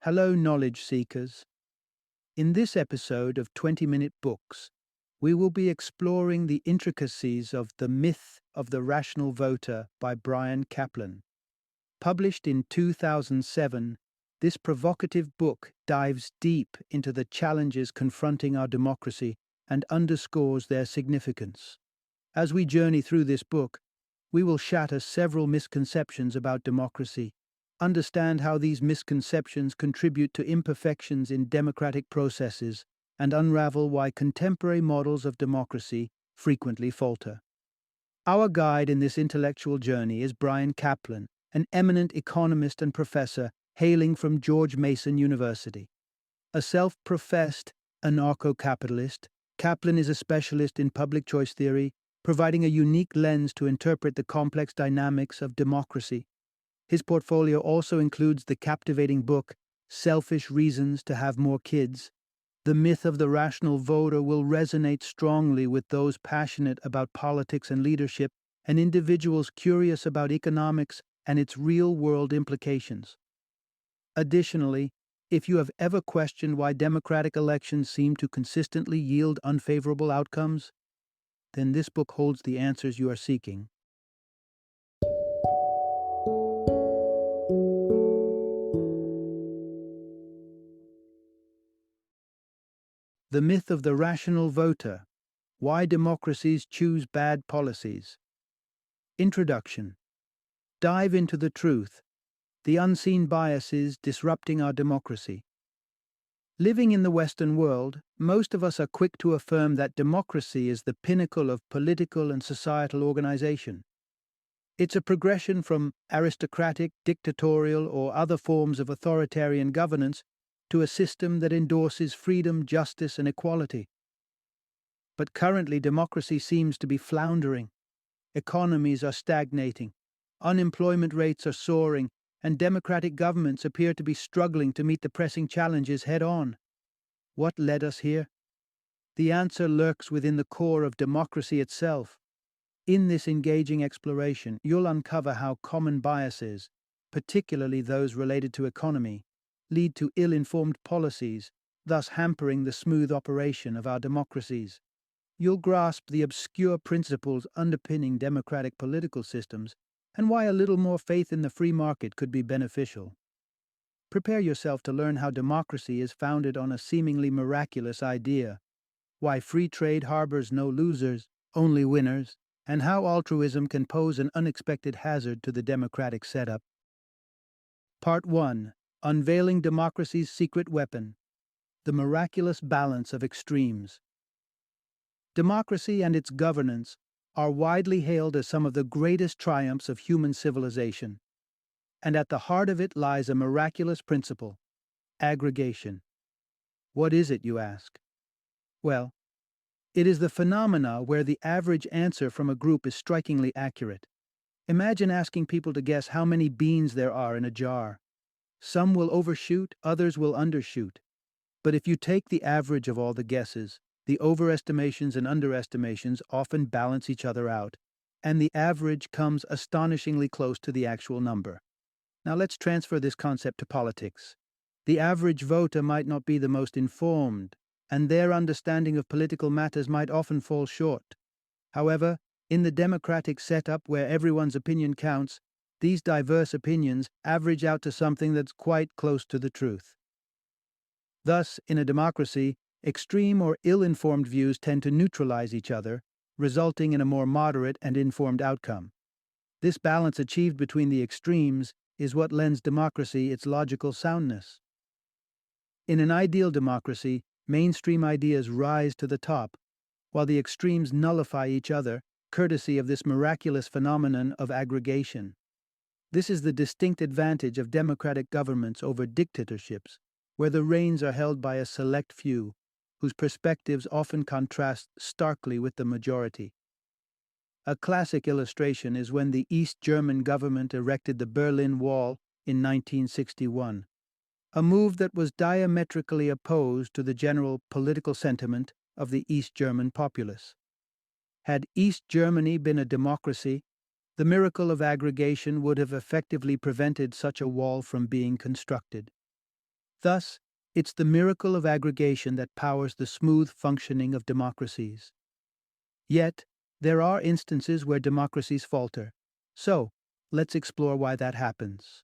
Hello, knowledge seekers. In this episode of 20-Minute Books, we will be exploring the intricacies of The Myth of the Rational Voter by Bryan Caplan. Published in 2007, this provocative book dives deep into the challenges confronting our democracy and underscores their significance. As we journey through this book, we will shatter several misconceptions about democracy, understand how these misconceptions contribute to imperfections in democratic processes, and unravel why contemporary models of democracy frequently falter. Our guide in this intellectual journey is Bryan Caplan, an eminent economist and professor hailing from George Mason University. A self-professed anarcho-capitalist, Caplan is a specialist in public choice theory, providing a unique lens to interpret the complex dynamics of democracy. His portfolio also includes the captivating book, Selfish Reasons to Have More Kids. The myth of the rational voter will resonate strongly with those passionate about politics and leadership, and individuals curious about economics and its real-world implications. Additionally, if you have ever questioned why democratic elections seem to consistently yield unfavorable outcomes, then this book holds the answers you are seeking. The Myth of the Rational Voter: Why Democracies Choose Bad Policies. Introduction. Dive into the truth, the unseen biases disrupting our democracy. Living in the Western world, most of us are quick to affirm that democracy is the pinnacle of political and societal organization. It's a progression from aristocratic, dictatorial, or other forms of authoritarian governance to a system that endorses freedom, justice, and equality. But currently, democracy seems to be floundering. Economies are stagnating, unemployment rates are soaring, and democratic governments appear to be struggling to meet the pressing challenges head-on. What led us here? The answer lurks within the core of democracy itself. In this engaging exploration, you'll uncover how common biases, particularly those related to economy, lead to ill-informed policies, thus hampering the smooth operation of our democracies. You'll grasp the obscure principles underpinning democratic political systems and why a little more faith in the free market could be beneficial. Prepare yourself to learn how democracy is founded on a seemingly miraculous idea, why free trade harbors no losers, only winners, and how altruism can pose an unexpected hazard to the democratic setup. Part 1. Unveiling Democracy's Secret Weapon: The Miraculous Balance of Extremes. Democracy and its governance are widely hailed as some of the greatest triumphs of human civilization. And at the heart of it lies a miraculous principle: aggregation. What is it, you ask? Well, it is the phenomena where the average answer from a group is strikingly accurate. Imagine asking people to guess how many beans there are in a jar. Some will overshoot, others will undershoot. But if you take the average of all the guesses, the overestimations and underestimations often balance each other out, and the average comes astonishingly close to the actual number. Now let's transfer this concept to politics. The average voter might not be the most informed, and their understanding of political matters might often fall short. However, in the democratic setup where everyone's opinion counts, these diverse opinions average out to something that's quite close to the truth. Thus, in a democracy, extreme or ill-informed views tend to neutralize each other, resulting in a more moderate and informed outcome. This balance achieved between the extremes is what lends democracy its logical soundness. In an ideal democracy, mainstream ideas rise to the top, while the extremes nullify each other, courtesy of this miraculous phenomenon of aggregation. This is the distinct advantage of democratic governments over dictatorships, where the reins are held by a select few, whose perspectives often contrast starkly with the majority. A classic illustration is when the East German government erected the Berlin Wall in 1961, a move that was diametrically opposed to the general political sentiment of the East German populace. Had East Germany been a democracy, the miracle of aggregation would have effectively prevented such a wall from being constructed. Thus, it's the miracle of aggregation that powers the smooth functioning of democracies. Yet, there are instances where democracies falter. So, let's explore why that happens.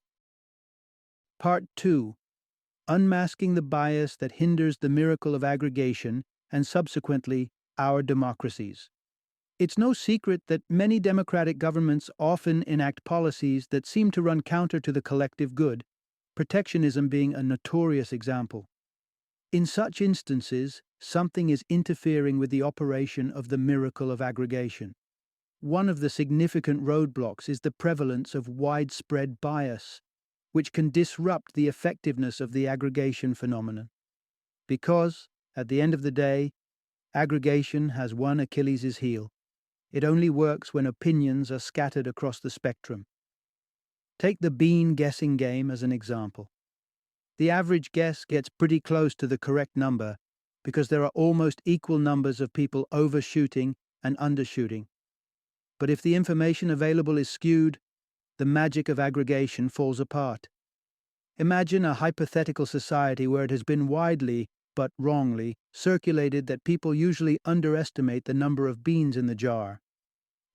Part 2. Unmasking the bias that hinders the miracle of aggregation and subsequently our democracies. It's no secret that many democratic governments often enact policies that seem to run counter to the collective good, protectionism being a notorious example. In such instances, something is interfering with the operation of the miracle of aggregation. One of the significant roadblocks is the prevalence of widespread bias, which can disrupt the effectiveness of the aggregation phenomenon. Because, at the end of the day, aggregation has one Achilles' heel. It only works when opinions are scattered across the spectrum. Take the bean guessing game as an example. The average guess gets pretty close to the correct number because there are almost equal numbers of people overshooting and undershooting. But if the information available is skewed, the magic of aggregation falls apart. Imagine a hypothetical society where it has been widely, but wrongly, circulated that people usually underestimate the number of beans in the jar.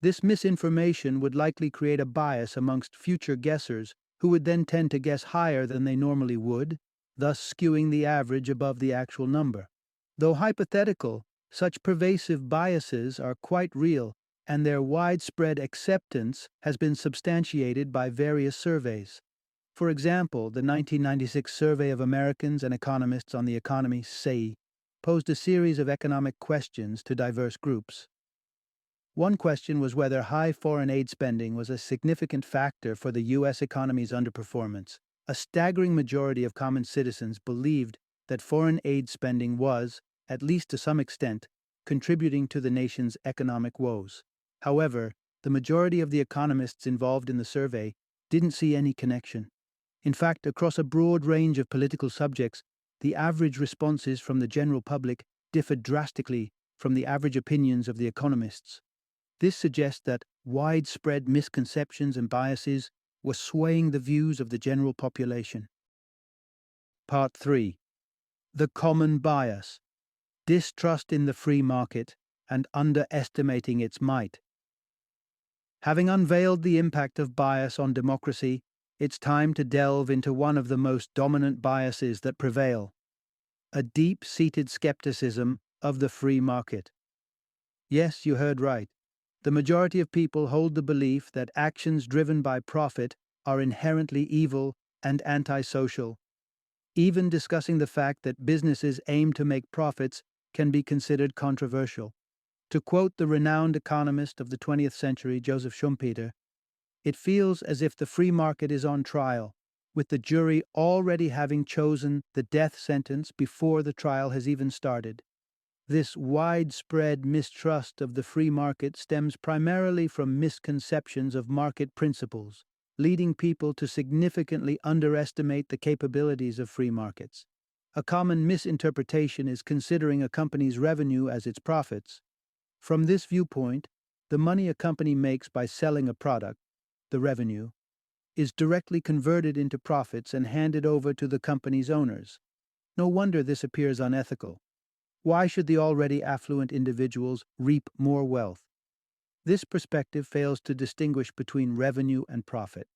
This misinformation would likely create a bias amongst future guessers who would then tend to guess higher than they normally would, thus skewing the average above the actual number. Though hypothetical, such pervasive biases are quite real, and their widespread acceptance has been substantiated by various surveys. For example, the 1996 Survey of Americans and Economists on the Economy, SEI, posed a series of economic questions to diverse groups. One question was whether high foreign aid spending was a significant factor for the U.S. economy's underperformance. A staggering majority of common citizens believed that foreign aid spending was, at least to some extent, contributing to the nation's economic woes. However, the majority of the economists involved in the survey didn't see any connection. In fact, across a broad range of political subjects, the average responses from the general public differed drastically from the average opinions of the economists. This suggests that widespread misconceptions and biases were swaying the views of the general population. Part 3. The common bias. Distrust in the free market and underestimating its might. Having unveiled the impact of bias on democracy, it's time to delve into one of the most dominant biases that prevail: a deep-seated skepticism of the free market. Yes, you heard right. The majority of people hold the belief that actions driven by profit are inherently evil and antisocial. Even discussing the fact that businesses aim to make profits can be considered controversial. To quote the renowned economist of the 20th century, Joseph Schumpeter, "It feels as if the free market is on trial, with the jury already having chosen the death sentence before the trial has even started." This widespread mistrust of the free market stems primarily from misconceptions of market principles, leading people to significantly underestimate the capabilities of free markets. A common misinterpretation is considering a company's revenue as its profits. From this viewpoint, the money a company makes by selling a product, the revenue, is directly converted into profits and handed over to the company's owners. No wonder this appears unethical. Why should the already affluent individuals reap more wealth? This perspective fails to distinguish between revenue and profit.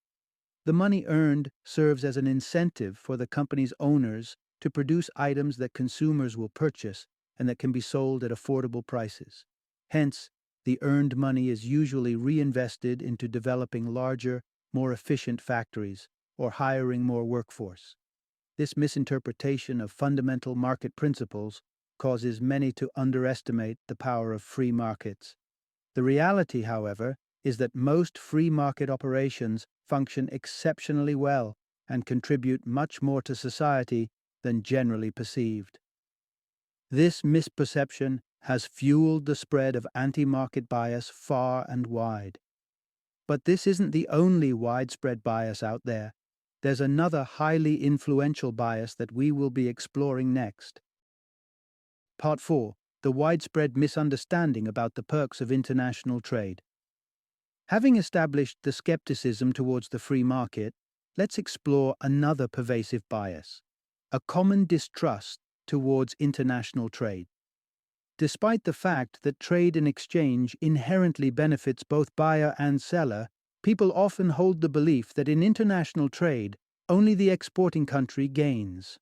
The money earned serves as an incentive for the company's owners to produce items that consumers will purchase and that can be sold at affordable prices. Hence, the earned money is usually reinvested into developing larger, more efficient factories or hiring more workforce. This misinterpretation of fundamental market principles causes many to underestimate the power of free markets. The reality, however, is that most free market operations function exceptionally well and contribute much more to society than generally perceived. This misperception has fueled the spread of anti-market bias far and wide. But this isn't the only widespread bias out there. There's another highly influential bias that we will be exploring next. Part 4. The widespread misunderstanding about the perks of international trade. Having established the skepticism towards the free market, let's explore another pervasive bias: a common distrust towards international trade. Despite the fact that trade and exchange inherently benefits both buyer and seller, people often hold the belief that in international trade, only the exporting country gains.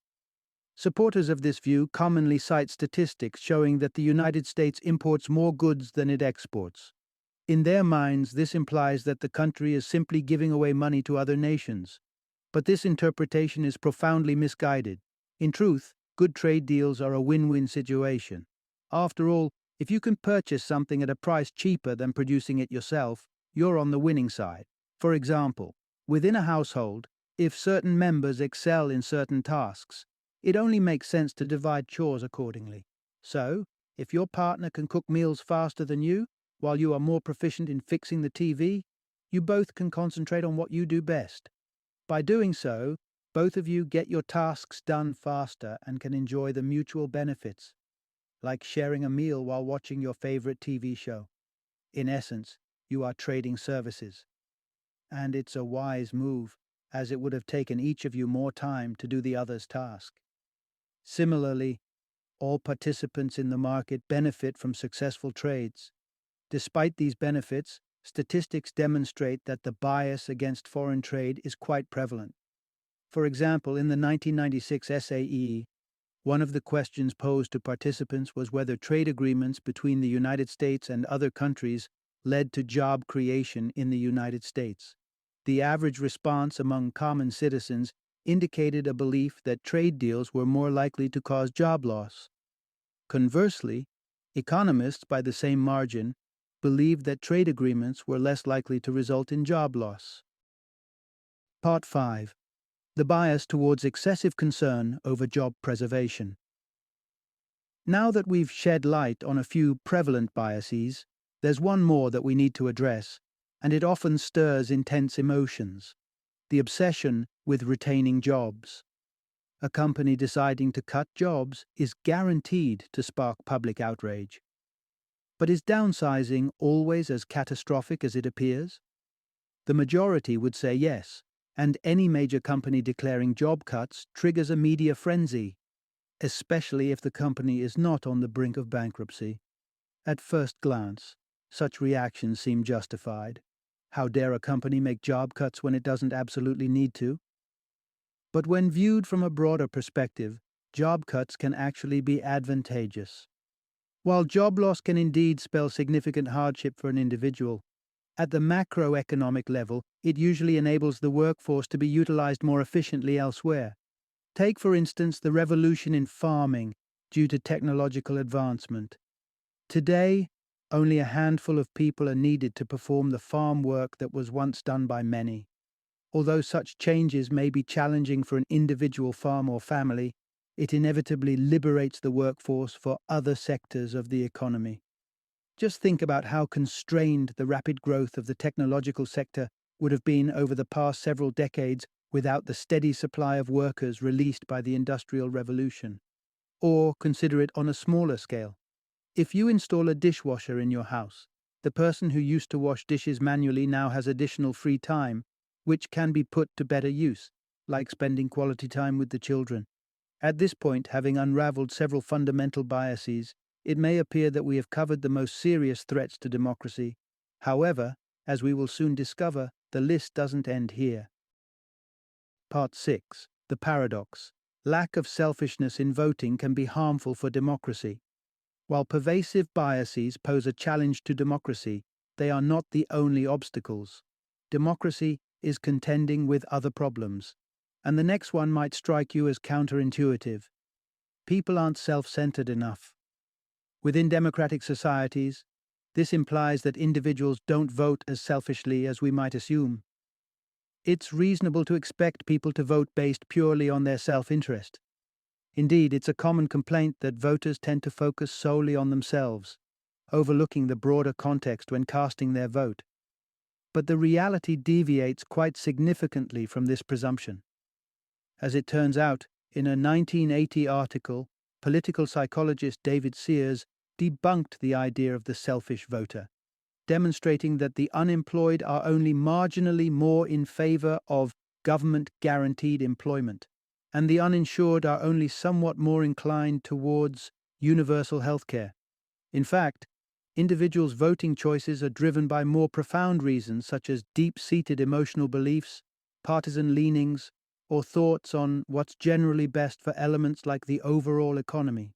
Supporters of this view commonly cite statistics showing that the United States imports more goods than it exports. In their minds, this implies that the country is simply giving away money to other nations. But this interpretation is profoundly misguided. In truth, good trade deals are a win-win situation. After all, if you can purchase something at a price cheaper than producing it yourself, you're on the winning side. For example, within a household, if certain members excel in certain tasks, it only makes sense to divide chores accordingly. So, if your partner can cook meals faster than you, while you are more proficient in fixing the TV, you both can concentrate on what you do best. By doing so, both of you get your tasks done faster and can enjoy the mutual benefits, like sharing a meal while watching your favorite TV show. In essence, you are trading services. And it's a wise move, as it would have taken each of you more time to do the other's task. Similarly, all participants in the market benefit from successful trades. Despite these benefits, statistics demonstrate that the bias against foreign trade is quite prevalent. For example, in the 1996 SAE, one of the questions posed to participants was whether trade agreements between the United States and other countries led to job creation in the United States. The average response among common citizens indicated a belief that trade deals were more likely to cause job loss. Conversely, economists, by the same margin, believed that trade agreements were less likely to result in job loss. Part 5. The bias towards excessive concern over job preservation. Now that we've shed light on a few prevalent biases, there's one more that we need to address, and it often stirs intense emotions: the obsession with retaining jobs. A company deciding to cut jobs is guaranteed to spark public outrage. But is downsizing always as catastrophic as it appears? The majority would say yes, and any major company declaring job cuts triggers a media frenzy, especially if the company is not on the brink of bankruptcy. At first glance, such reactions seem justified. How dare a company make job cuts when it doesn't absolutely need to? But when viewed from a broader perspective, job cuts can actually be advantageous. While job loss can indeed spell significant hardship for an individual, at the macroeconomic level, it usually enables the workforce to be utilized more efficiently elsewhere. Take, for instance, the revolution in farming due to technological advancement. Today, only a handful of people are needed to perform the farm work that was once done by many. Although such changes may be challenging for an individual farm or family, it inevitably liberates the workforce for other sectors of the economy. Just think about how constrained the rapid growth of the technological sector would have been over the past several decades without the steady supply of workers released by the Industrial Revolution. Or consider it on a smaller scale. If you install a dishwasher in your house, the person who used to wash dishes manually now has additional free time, which can be put to better use, like spending quality time with the children. At this point, having unraveled several fundamental biases, it may appear that we have covered the most serious threats to democracy. However, as we will soon discover, the list doesn't end here. Part 6. The paradox. Lack of selfishness in voting can be harmful for democracy. While pervasive biases pose a challenge to democracy, they are not the only obstacles. Democracy is contending with other problems, and the next one might strike you as counterintuitive. People aren't self-centered enough. Within democratic societies, this implies that individuals don't vote as selfishly as we might assume. It's reasonable to expect people to vote based purely on their self-interest. Indeed, it's a common complaint that voters tend to focus solely on themselves, overlooking the broader context when casting their vote. But the reality deviates quite significantly from this presumption. As it turns out, in a 1980 article, political psychologist David Sears debunked the idea of the selfish voter, demonstrating that the unemployed are only marginally more in favor of government-guaranteed employment. and the uninsured are only somewhat more inclined towards universal healthcare. In fact, individuals' voting choices are driven by more profound reasons such as deep-seated emotional beliefs, partisan leanings, or thoughts on what's generally best for elements like the overall economy.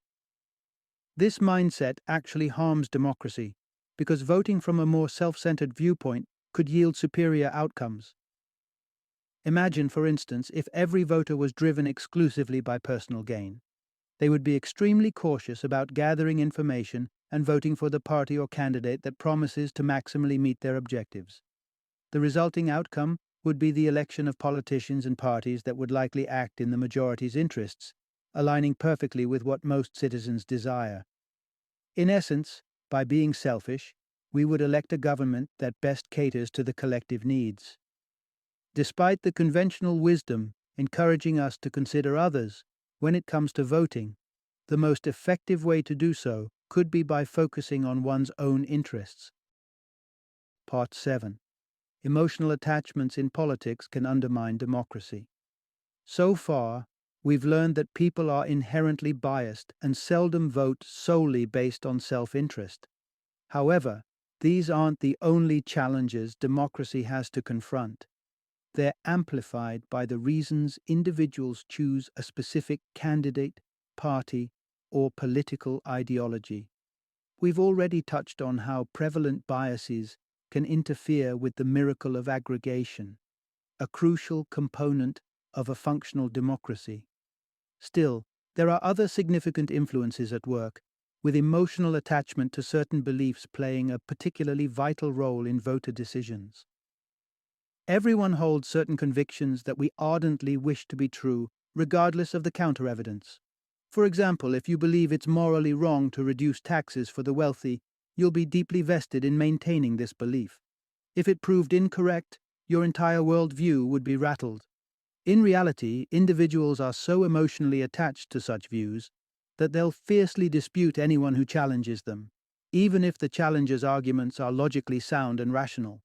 This mindset actually harms democracy because voting from a more self-centered viewpoint could yield superior outcomes. Imagine, for instance, if every voter was driven exclusively by personal gain. They would be extremely cautious about gathering information and voting for the party or candidate that promises to maximally meet their objectives. The resulting outcome would be the election of politicians and parties that would likely act in the majority's interests, aligning perfectly with what most citizens desire. In essence, by being selfish, we would elect a government that best caters to the collective needs. Despite the conventional wisdom encouraging us to consider others when it comes to voting, the most effective way to do so could be by focusing on one's own interests. Part 7. Emotional attachments in politics can undermine democracy. So far, we've learned that people are inherently biased and seldom vote solely based on self-interest. However, these aren't the only challenges democracy has to confront. They're amplified by the reasons individuals choose a specific candidate, party, or political ideology. We've already touched on how prevalent biases can interfere with the miracle of aggregation, a crucial component of a functional democracy. Still, there are other significant influences at work, with emotional attachment to certain beliefs playing a particularly vital role in voter decisions. Everyone holds certain convictions that we ardently wish to be true, regardless of the counter-evidence. For example, if you believe it's morally wrong to reduce taxes for the wealthy, you'll be deeply vested in maintaining this belief. If it proved incorrect, your entire worldview would be rattled. In reality, individuals are so emotionally attached to such views that they'll fiercely dispute anyone who challenges them, even if the challenger's arguments are logically sound and rational.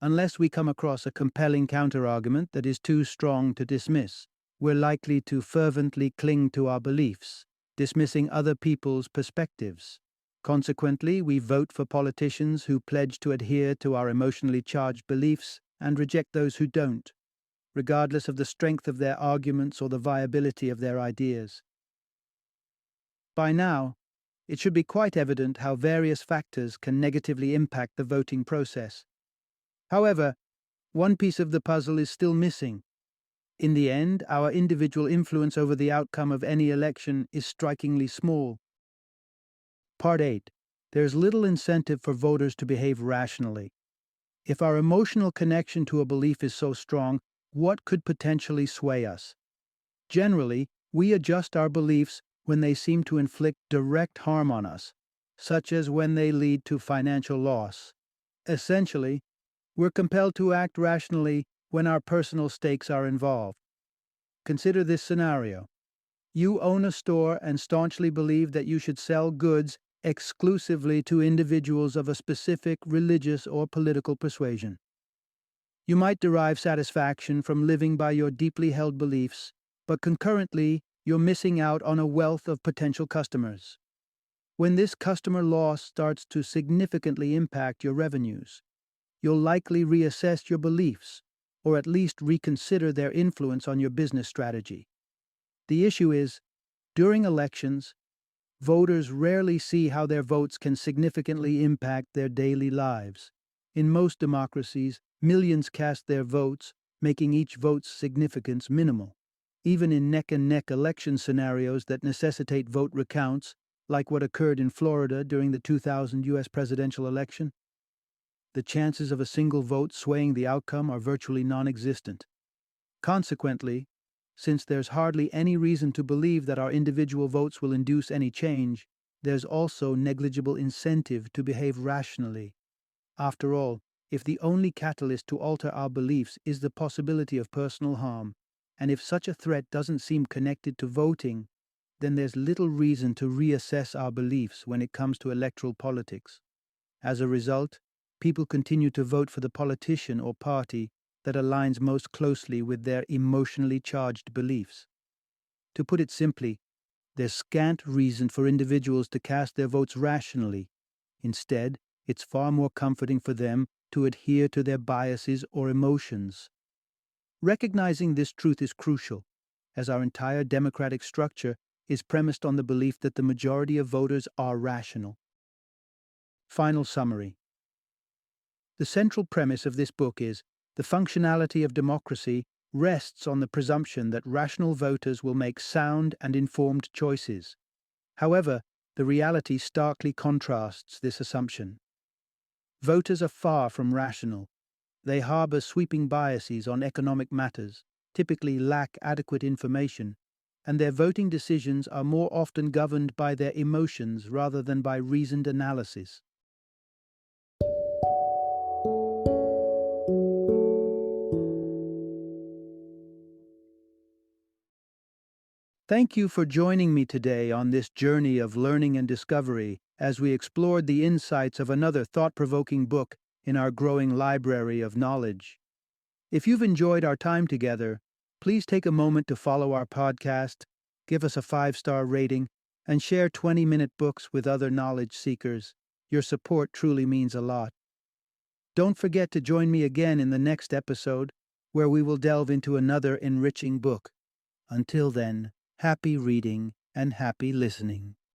Unless we come across a compelling counter-argument that is too strong to dismiss, we're likely to fervently cling to our beliefs, dismissing other people's perspectives. Consequently, we vote for politicians who pledge to adhere to our emotionally charged beliefs and reject those who don't, regardless of the strength of their arguments or the viability of their ideas. By now, it should be quite evident how various factors can negatively impact the voting process. However, one piece of the puzzle is still missing. In the end, our individual influence over the outcome of any election is strikingly small. Part 8. There's little incentive for voters to behave rationally. If our emotional connection to a belief is so strong, what could potentially sway us? Generally, we adjust our beliefs when they seem to inflict direct harm on us, such as when they lead to financial loss. Essentially, we're compelled to act rationally when our personal stakes are involved. Consider this scenario. You own a store and staunchly believe that you should sell goods exclusively to individuals of a specific religious or political persuasion. You might derive satisfaction from living by your deeply held beliefs, but concurrently, you're missing out on a wealth of potential customers. When this customer loss starts to significantly impact your revenues, you'll likely reassess your beliefs, or at least reconsider their influence on your business strategy. The issue is, during elections, voters rarely see how their votes can significantly impact their daily lives. In most democracies, millions cast their votes, making each vote's significance minimal. Even in neck-and-neck election scenarios that necessitate vote recounts, like what occurred in Florida during the 2000 U.S. presidential election, the chances of a single vote swaying the outcome are virtually non-existent. Consequently, since there's hardly any reason to believe that our individual votes will induce any change, there's also negligible incentive to behave rationally. After all, if the only catalyst to alter our beliefs is the possibility of personal harm, and if such a threat doesn't seem connected to voting, then there's little reason to reassess our beliefs when it comes to electoral politics. As a result, people continue to vote for the politician or party that aligns most closely with their emotionally charged beliefs. To put it simply, there's scant reason for individuals to cast their votes rationally. Instead, it's far more comforting for them to adhere to their biases or emotions. Recognizing this truth is crucial, as our entire democratic structure is premised on the belief that the majority of voters are rational. Final summary. The central premise of this book is the functionality of democracy rests on the presumption that rational voters will make sound and informed choices. However, the reality starkly contrasts this assumption. Voters are far from rational. They harbor sweeping biases on economic matters, typically lack adequate information, and their voting decisions are more often governed by their emotions rather than by reasoned analysis. Thank you for joining me today on this journey of learning and discovery as we explored the insights of another thought-provoking book in our growing library of knowledge. If you've enjoyed our time together, please take a moment to follow our podcast, give us a 5-star rating, and share 20-minute books with other knowledge seekers. Your support truly means a lot. Don't forget to join me again in the next episode, where we will delve into another enriching book. Until then, happy reading and happy listening.